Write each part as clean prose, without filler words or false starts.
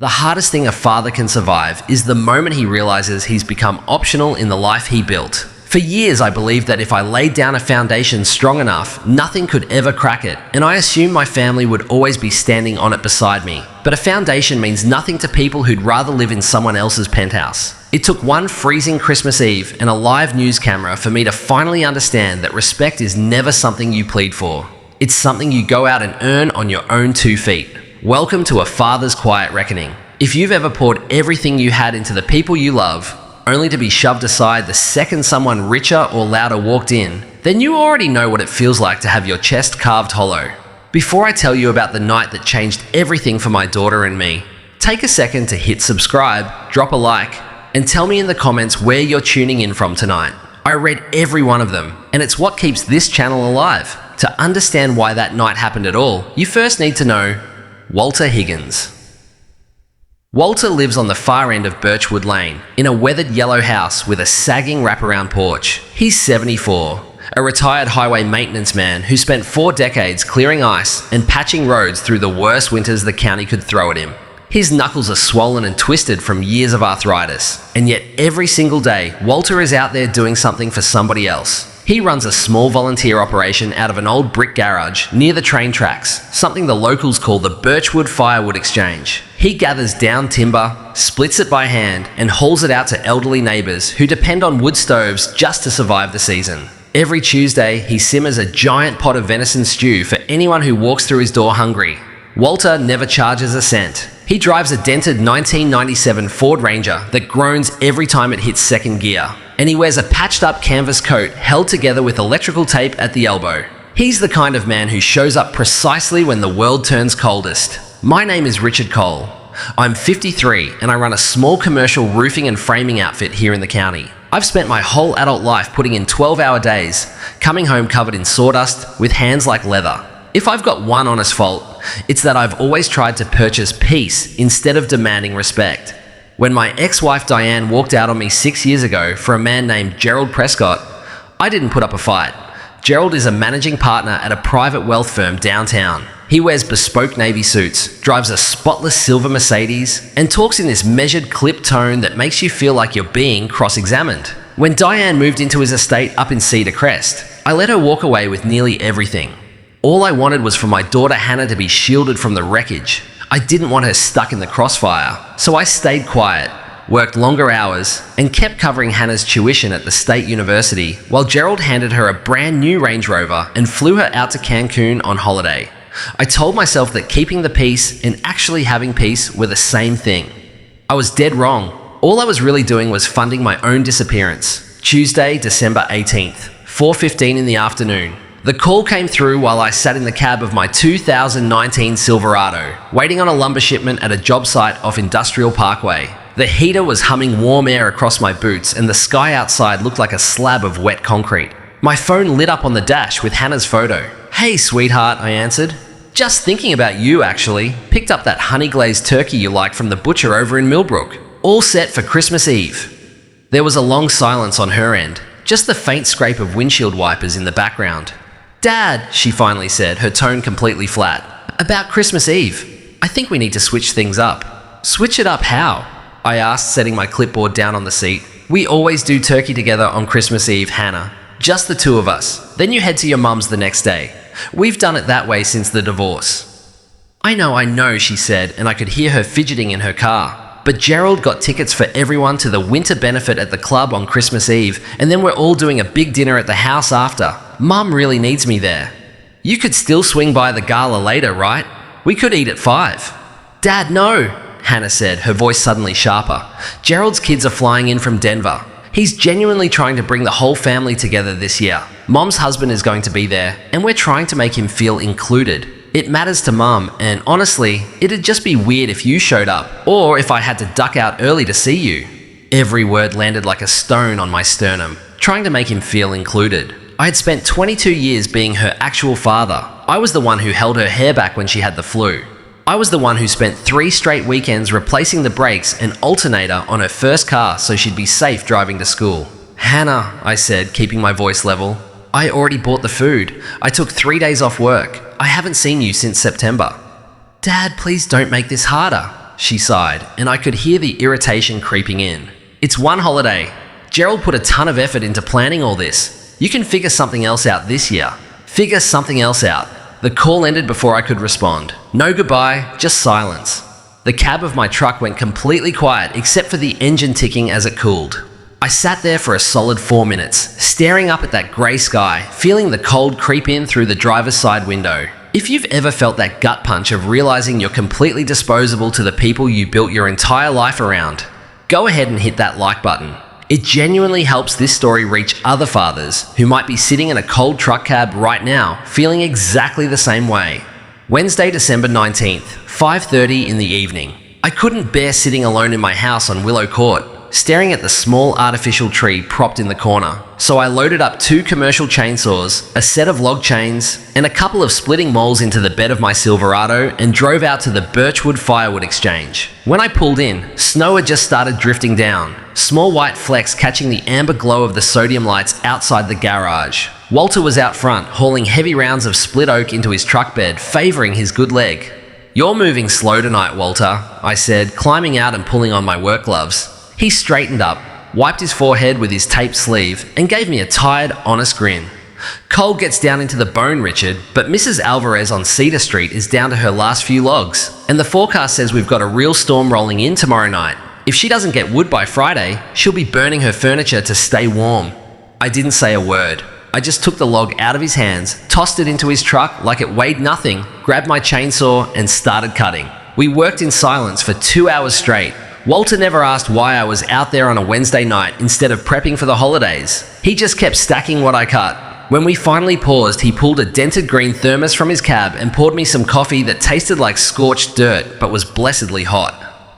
The hardest thing a father can survive is the moment he realizes he's become optional in the life he built. For years, I believed that if I laid down a foundation strong enough, nothing could ever crack it, and I assumed my family would always be standing on it beside me. But a foundation means nothing to people who'd rather live in someone else's penthouse. It took one freezing Christmas Eve and a live news camera for me to finally understand that respect is never something you plead for. It's something you go out and earn on your own 2 feet. Welcome to a father's quiet reckoning. If you've ever poured everything you had into the people you love, only to be shoved aside the second someone richer or louder walked in, then you already know what it feels like to have your chest carved hollow. Before I tell you about the night that changed everything for my daughter and me, take a second to hit subscribe, drop a like, and tell me in the comments where you're tuning in from tonight. I read every one of them, and it's what keeps this channel alive. To understand why that night happened at all, you first need to know Walter Higgins. Walter lives on the far end of Birchwood Lane, in a weathered yellow house with a sagging wraparound porch. He's 74, a retired highway maintenance man who spent 4 decades clearing ice and patching roads through the worst winters the county could throw at him. His knuckles are swollen and twisted from years of arthritis, and yet every single day, Walter is out there doing something for somebody else. He runs a small volunteer operation out of an old brick garage near the train tracks, something the locals call the Birchwood Firewood Exchange. He gathers down timber, splits it by hand, and hauls it out to elderly neighbours who depend on wood stoves just to survive the season. Every Tuesday, he simmers a giant pot of venison stew for anyone who walks through his door hungry. Walter never charges a cent. He drives a dented 1997 Ford Ranger that groans every time it hits second gear, and he wears a patched-up canvas coat held together with electrical tape at the elbow. He's the kind of man who shows up precisely when the world turns coldest. My name is Richard Cole. I'm 53 and I run a small commercial roofing and framing outfit here in the county. I've spent my whole adult life putting in 12-hour days, coming home covered in sawdust with hands like leather. If I've got one honest fault, it's that I've always tried to purchase peace instead of demanding respect. When my ex-wife Diane walked out on me 6 years ago for a man named Gerald Prescott, I didn't put up a fight. Gerald is a managing partner at a private wealth firm downtown. He wears bespoke navy suits, drives a spotless silver Mercedes, and talks in this measured, clipped tone that makes you feel like you're being cross-examined. When Diane moved into his estate up in Cedar Crest, I let her walk away with nearly everything. All I wanted was for my daughter Hannah to be shielded from the wreckage. I didn't want her stuck in the crossfire, so I stayed quiet, worked longer hours, and kept covering Hannah's tuition at the state university while Gerald handed her a brand new Range Rover and flew her out to Cancun on holiday. I told myself that keeping the peace and actually having peace were the same thing. I was dead wrong. All I was really doing was funding my own disappearance. Tuesday, December 18th, 4:15 in the afternoon. The call came through while I sat in the cab of my 2019 Silverado, waiting on a lumber shipment at a job site off Industrial Parkway. The heater was humming warm air across my boots and the sky outside looked like a slab of wet concrete. My phone lit up on the dash with Hannah's photo. "Hey, sweetheart," I answered. "Just thinking about you, actually. Picked up that honey-glazed turkey you like from the butcher over in Millbrook. All set for Christmas Eve." There was a long silence on her end, just the faint scrape of windshield wipers in the background. "Dad," she finally said, her tone completely flat. "About Christmas Eve. I think we need to switch things up." "Switch it up how?" I asked, setting my clipboard down on the seat. "We always do turkey together on Christmas Eve, Hannah. Just the 2 of us. Then you head to your mum's the next day. We've done it that way since the divorce." I know, she said, and I could hear her fidgeting in her car. "But Gerald got tickets for everyone to the winter benefit at the club on Christmas Eve, and then we're all doing a big dinner at the house after. Mum really needs me there." "You could still swing by the gala later, right? We could eat at 5. "Dad, no," Hannah said, her voice suddenly sharper. "Gerald's kids are flying in from Denver. He's genuinely trying to bring the whole family together this year. Mom's husband is going to be there, and we're trying to make him feel included. It matters to Mum, and honestly, it'd just be weird if you showed up, or if I had to duck out early to see you." Every word landed like a stone on my sternum, trying to make him feel included. I had spent 22 years being her actual father. I was the one who held her hair back when she had the flu. I was the one who spent 3 straight weekends replacing the brakes and alternator on her first car so she'd be safe driving to school. "Hannah," I said, keeping my voice level, "I already bought the food. I took 3 days off work. I haven't seen you since September." "Dad, please don't make this harder." she sighed, and I could hear the irritation creeping in. It's one holiday. Gerald put a ton of effort into planning all this. You can figure something else out this year. Figure something else out. The call ended before I could respond. No goodbye, just silence. The cab of my truck went completely quiet except for the engine ticking as it cooled. I sat there for a solid 4 minutes, staring up at that grey sky, feeling the cold creep in through the driver's side window. If you've ever felt that gut punch of realizing you're completely disposable to the people you built your entire life around, go ahead and hit that like button. It genuinely helps this story reach other fathers who might be sitting in a cold truck cab right now, feeling exactly the same way. Wednesday, December 19th, 5:30 in the evening. I couldn't bear sitting alone in my house on Willow Court, staring at the small artificial tree propped in the corner. So I loaded up 2 commercial chainsaws, a set of log chains, and a couple of splitting moles into the bed of my Silverado and drove out to the Birchwood Firewood Exchange. When I pulled in, snow had just started drifting down, small white flecks catching the amber glow of the sodium lights outside the garage. Walter was out front, hauling heavy rounds of split oak into his truck bed, favouring his good leg. "You're moving slow tonight, Walter," I said, climbing out and pulling on my work gloves. He straightened up, wiped his forehead with his taped sleeve, and gave me a tired, honest grin. "Cold gets down into the bone, Richard, but Mrs. Alvarez on Cedar Street is down to her last few logs, and the forecast says we've got a real storm rolling in tomorrow night. If she doesn't get wood by Friday, she'll be burning her furniture to stay warm." I didn't say a word. I just took the log out of his hands, tossed it into his truck like it weighed nothing, grabbed my chainsaw, and started cutting. We worked in silence for 2 hours straight. Walter never asked why I was out there on a Wednesday night instead of prepping for the holidays. He just kept stacking what I cut. When we finally paused, he pulled a dented green thermos from his cab and poured me some coffee that tasted like scorched dirt but was blessedly hot.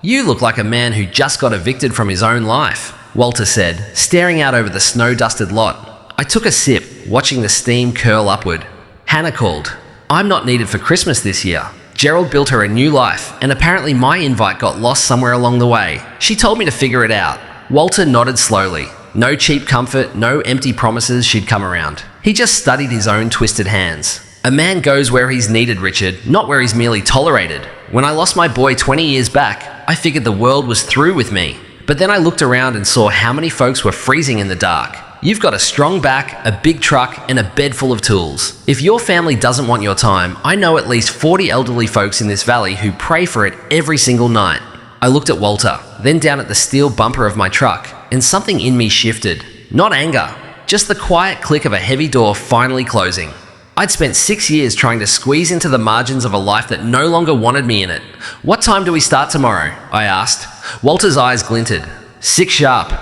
"You look like a man who just got evicted from his own life," Walter said, staring out over the snow-dusted lot. I took a sip, watching the steam curl upward. Hannah called. "I'm not needed for Christmas this year. Gerald built her a new life, and apparently my invite got lost somewhere along the way. She told me to figure it out." Walter nodded slowly. No cheap comfort, no empty promises she'd come around. He just studied his own twisted hands. "A man goes where he's needed, Richard, not where he's merely tolerated. When I lost my boy 20 years back, I figured the world was through with me. But then I looked around and saw how many folks were freezing in the dark. You've got a strong back, a big truck, and a bed full of tools. If your family doesn't want your time, I know at least 40 elderly folks in this valley who pray for it every single night." I looked at Walter, then down at the steel bumper of my truck, and something in me shifted. Not anger, just the quiet click of a heavy door finally closing. I'd spent 6 years trying to squeeze into the margins of a life that no longer wanted me in it. "What time do we start tomorrow?" I asked. Walter's eyes glinted. "6 sharp.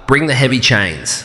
Bring the heavy chains."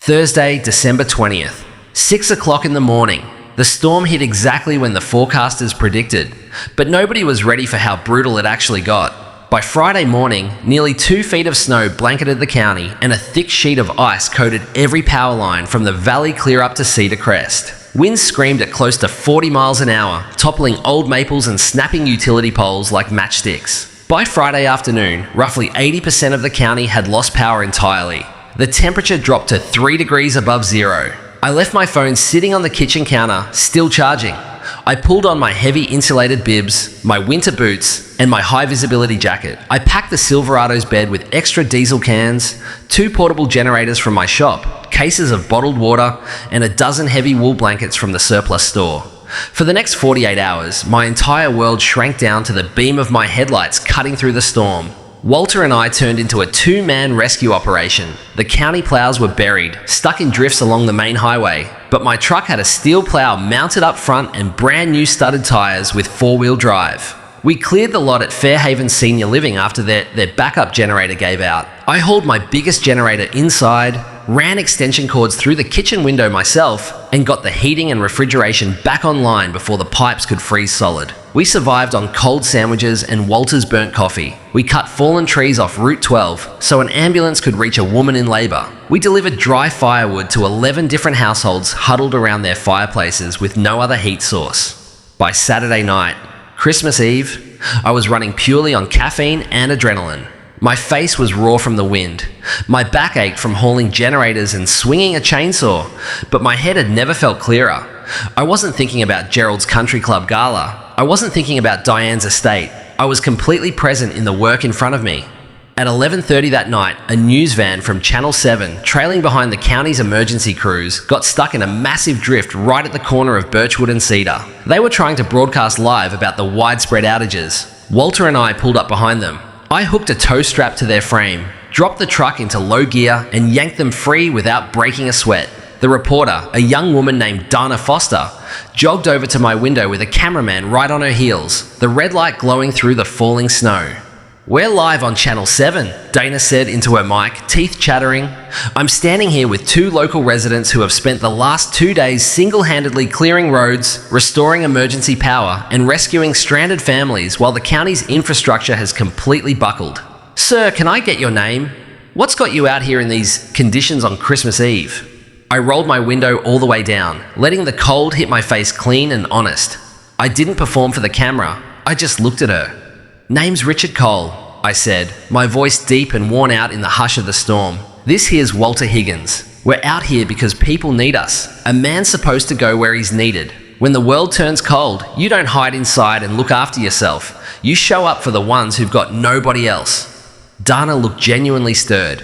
Thursday, December 20th, 6 o'clock in the morning. The storm hit exactly when the forecasters predicted, but nobody was ready for how brutal it actually got. By Friday morning, nearly 2 feet of snow blanketed the county and a thick sheet of ice coated every power line from the valley clear up to Cedar Crest. Winds screamed at close to 40 miles an hour, toppling old maples and snapping utility poles like matchsticks. By Friday afternoon, roughly 80% of the county had lost power entirely. The temperature dropped to 3 degrees above zero. I left my phone sitting on the kitchen counter, still charging. I pulled on my heavy insulated bibs, my winter boots, and my high-visibility jacket. I packed the Silverado's bed with extra diesel cans, 2 portable generators from my shop, cases of bottled water, and a dozen heavy wool blankets from the surplus store. For the next 48 hours, my entire world shrank down to the beam of my headlights cutting through the storm. Walter and I turned into a 2-man rescue operation. The county plows were buried, stuck in drifts along the main highway, but my truck had a steel plow mounted up front and brand new studded tyres with 4-wheel drive. We cleared the lot at Fairhaven Senior Living after their backup generator gave out. I hauled my biggest generator inside, ran extension cords through the kitchen window myself, and got the heating and refrigeration back online before the pipes could freeze solid. We survived on cold sandwiches and Walter's burnt coffee. We cut fallen trees off Route 12 so an ambulance could reach a woman in labour. We delivered dry firewood to 11 different households huddled around their fireplaces with no other heat source. By Saturday night, Christmas Eve, I was running purely on caffeine and adrenaline. My face was raw from the wind. My back ached from hauling generators and swinging a chainsaw, but my head had never felt clearer. I wasn't thinking about Gerald's country club gala. I wasn't thinking about Diane's estate. I was completely present in the work in front of me. At 11:30 that night, a news van from Channel 7, trailing behind the county's emergency crews, got stuck in a massive drift right at the corner of Birchwood and Cedar. They were trying to broadcast live about the widespread outages. Walter and I pulled up behind them. I hooked a tow strap to their frame, dropped the truck into low gear, and yanked them free without breaking a sweat. The reporter, a young woman named Dana Foster, jogged over to my window with a cameraman right on her heels, the red light glowing through the falling snow. "We're live on Channel 7, Dana said into her mic, teeth chattering. "I'm standing here with two local residents who have spent the last 2 days single-handedly clearing roads, restoring emergency power, and rescuing stranded families while the county's infrastructure has completely buckled. Sir, can I get your name? What's got you out here in these conditions on Christmas Eve?" I rolled my window all the way down, letting the cold hit my face clean and honest. I didn't perform for the camera, I just looked at her. "Name's Richard Cole," I said, my voice deep and worn out in the hush of the storm. "This here's Walter Higgins. We're out here because people need us. A man's supposed to go where he's needed. When the world turns cold, you don't hide inside and look after yourself. You show up for the ones who've got nobody else." Dana looked genuinely stirred.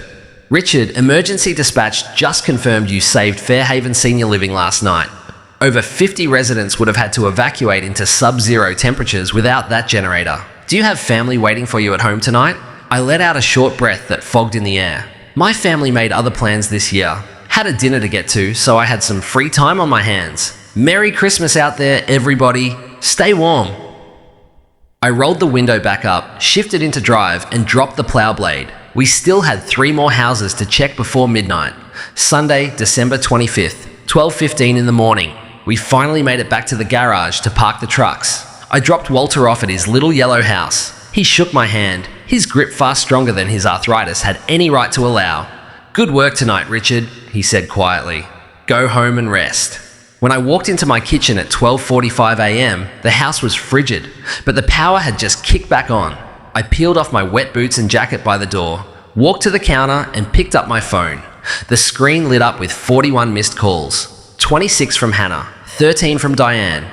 "Richard, emergency dispatch just confirmed you saved Fairhaven Senior Living last night. Over 50 residents would have had to evacuate into sub-zero temperatures without that generator. Do you have family waiting for you at home tonight?" I let out a short breath that fogged in the air. My family made other plans this year. Had a dinner to get to, so I had some free time on my hands. Merry Christmas out there, everybody. Stay warm. I rolled the window back up, shifted into drive, and dropped the plow blade. We still had 3 more houses to check before midnight. Sunday, December 25th, 12:15 in the morning. We finally made it back to the garage to park the trucks. I dropped Walter off at his little yellow house. He shook my hand, his grip far stronger than his arthritis had any right to allow. "Good work tonight, Richard," he said quietly. "Go home and rest." When I walked into my kitchen at 12:45 a.m., the house was frigid, but the power had just kicked back on. I peeled off my wet boots and jacket by the door, walked to the counter and picked up my phone. The screen lit up with 41 missed calls. 26 from Hannah, 13 from Diane,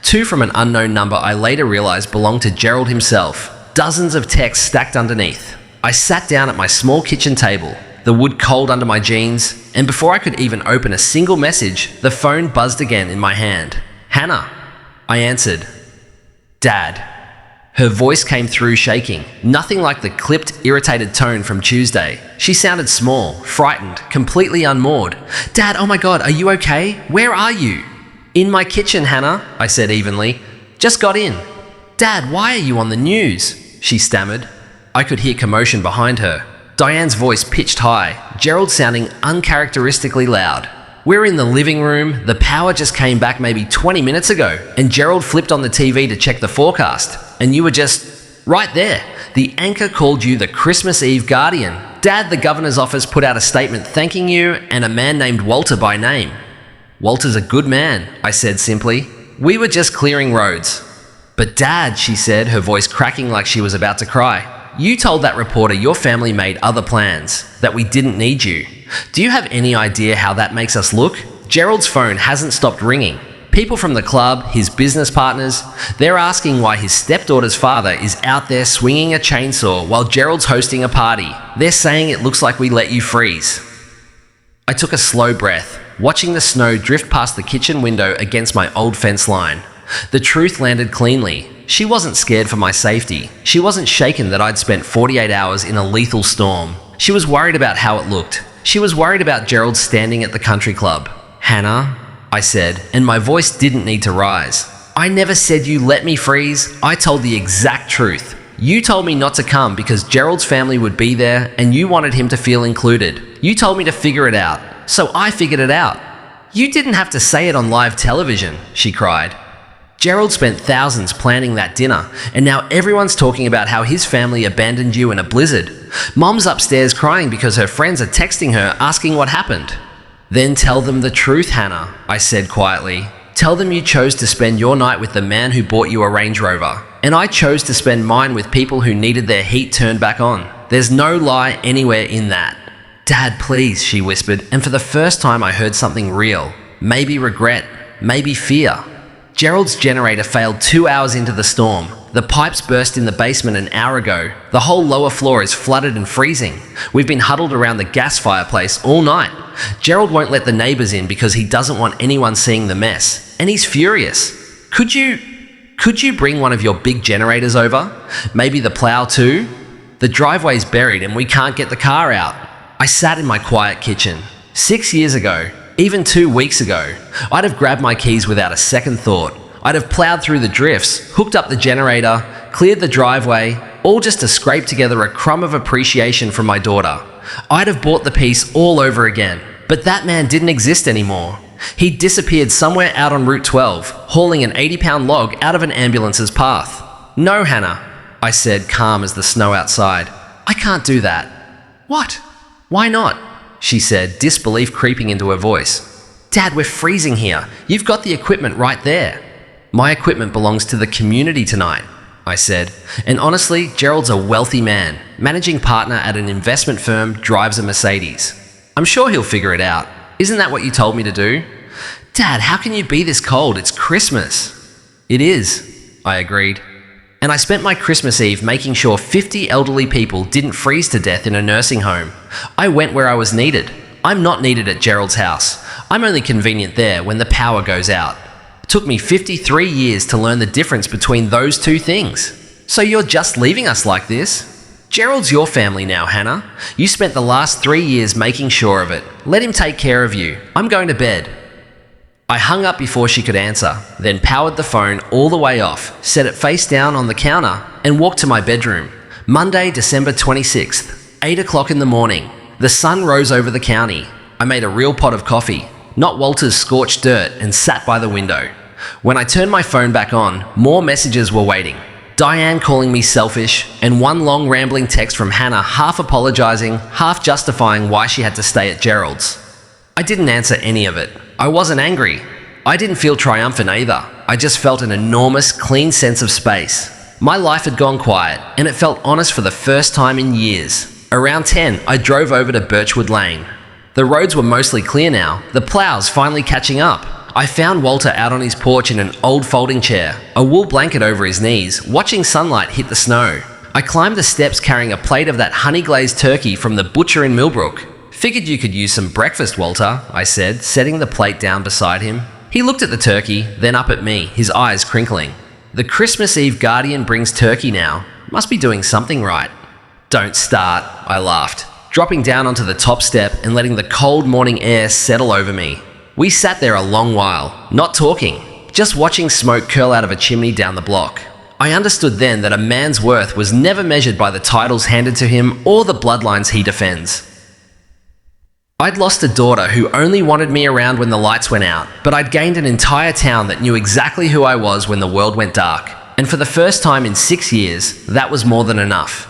2 from an unknown number I later realized belonged to Gerald himself. Dozens of texts stacked underneath. I sat down at my small kitchen table, the wood cold under my jeans, and before I could even open a single message, the phone buzzed again in my hand. "Hannah." I answered. "Dad." Her voice came through shaking, nothing like the clipped, irritated tone from Tuesday. She sounded small, frightened, completely unmoored. "Dad, oh my God, are you okay? Where are you?" "In my kitchen, Hannah," I said evenly. "Just got in." "Dad, why are you on the news?" she stammered. I could hear commotion behind her. Diane's voice pitched high, Gerald sounding uncharacteristically loud. "We're in the living room, the power just came back maybe 20 minutes ago, and Gerald flipped on the TV to check the forecast, and you were just right there. The anchor called you the Christmas Eve Guardian. Dad, the governor's office put out a statement thanking you and a man named Walter by name." "Walter's a good man," I said simply. "We were just clearing roads." "But Dad," she said, her voice cracking like she was about to cry, "you told that reporter your family made other plans, that we didn't need you. Do you have any idea how that makes us look? Gerald's phone hasn't stopped ringing. People from the club, his business partners, they're asking why his stepdaughter's father is out there swinging a chainsaw while Gerald's hosting a party. They're saying it looks like we let you freeze." I took a slow breath, watching the snow drift past the kitchen window against my old fence line. The truth landed cleanly. She wasn't scared for my safety. She wasn't shaken that I'd spent 48 hours in a lethal storm. She was worried about how it looked. She was worried about Gerald standing at the country club. "Hannah," I said, and my voice didn't need to rise. "I never said you let me freeze. I told the exact truth. You told me not to come because Gerald's family would be there and you wanted him to feel included. You told me to figure it out, so I figured it out." "You didn't have to say it on live television," she cried. "Gerald spent thousands planning that dinner, and now everyone's talking about how his family abandoned you in a blizzard. Mom's upstairs crying because her friends are texting her asking what happened." "Then tell them the truth, Hannah," I said quietly. "Tell them you chose to spend your night with the man who bought you a Range Rover, and I chose to spend mine with people who needed their heat turned back on. There's no lie anywhere in that." "Dad, please," she whispered, and for the first time I heard something real. Maybe regret, maybe fear. Gerald's generator failed 2 hours into the storm. The pipes burst in the basement an hour ago. The whole lower floor is flooded and freezing. We've been huddled around the gas fireplace all night. Gerald won't let the neighbours in because he doesn't want anyone seeing the mess. And he's furious. Could you bring one of your big generators over? Maybe the plow too? The driveway's buried and we can't get the car out. I sat in my quiet kitchen. 6 years ago, even 2 weeks ago, I'd have grabbed my keys without a second thought. I'd have ploughed through the drifts, hooked up the generator, cleared the driveway, all just to scrape together a crumb of appreciation from my daughter. I'd have bought the piece all over again. But that man didn't exist anymore. He'd disappeared somewhere out on Route 12, hauling an 80-pound log out of an ambulance's path. "No, Hannah," I said, calm as the snow outside. "I can't do that." "What? Why not?" she said, disbelief creeping into her voice. "Dad, we're freezing here. You've got the equipment right there." "My equipment belongs to the community tonight," I said. And honestly, Gerald's a wealthy man. Managing partner at an investment firm, drives a Mercedes. I'm sure he'll figure it out. Isn't that what you told me to do? "Dad, how can you be this cold? It's Christmas." "It is," I agreed. And I spent my Christmas Eve making sure 50 elderly people didn't freeze to death in a nursing home. I went where I was needed. I'm not needed at Gerald's house. I'm only convenient there when the power goes out. It took me 53 years to learn the difference between those two things. "So you're just leaving us like this?" "Gerald's your family now, Hannah. You spent the last 3 years making sure of it. Let him take care of you. I'm going to bed." I hung up before she could answer, then powered the phone all the way off, set it face down on the counter, and walked to my bedroom. Monday, December 26th, 8 o'clock in the morning. The sun rose over the county. I made a real pot of coffee, not Walter's scorched dirt, and sat by the window. When I turned my phone back on, more messages were waiting. Diane calling me selfish, and one long rambling text from Hannah half apologising, half justifying why she had to stay at Gerald's. I didn't answer any of it. I wasn't angry. I didn't feel triumphant either. I just felt an enormous, clean sense of space. My life had gone quiet, and it felt honest for the first time in years. Around 10, I drove over to Birchwood Lane. The roads were mostly clear now, the ploughs finally catching up. I found Walter out on his porch in an old folding chair, a wool blanket over his knees, watching sunlight hit the snow. I climbed the steps carrying a plate of that honey-glazed turkey from the butcher in Millbrook. "Figured you could use some breakfast, Walter," I said, setting the plate down beside him. He looked at the turkey, then up at me, his eyes crinkling. "The Christmas Eve Guardian brings turkey now. Must be doing something right." "Don't start," I laughed, dropping down onto the top step and letting the cold morning air settle over me. We sat there a long while, not talking, just watching smoke curl out of a chimney down the block. I understood then that a man's worth was never measured by the titles handed to him or the bloodlines he defends. I'd lost a daughter who only wanted me around when the lights went out, but I'd gained an entire town that knew exactly who I was when the world went dark. And for the first time in 6 years, that was more than enough.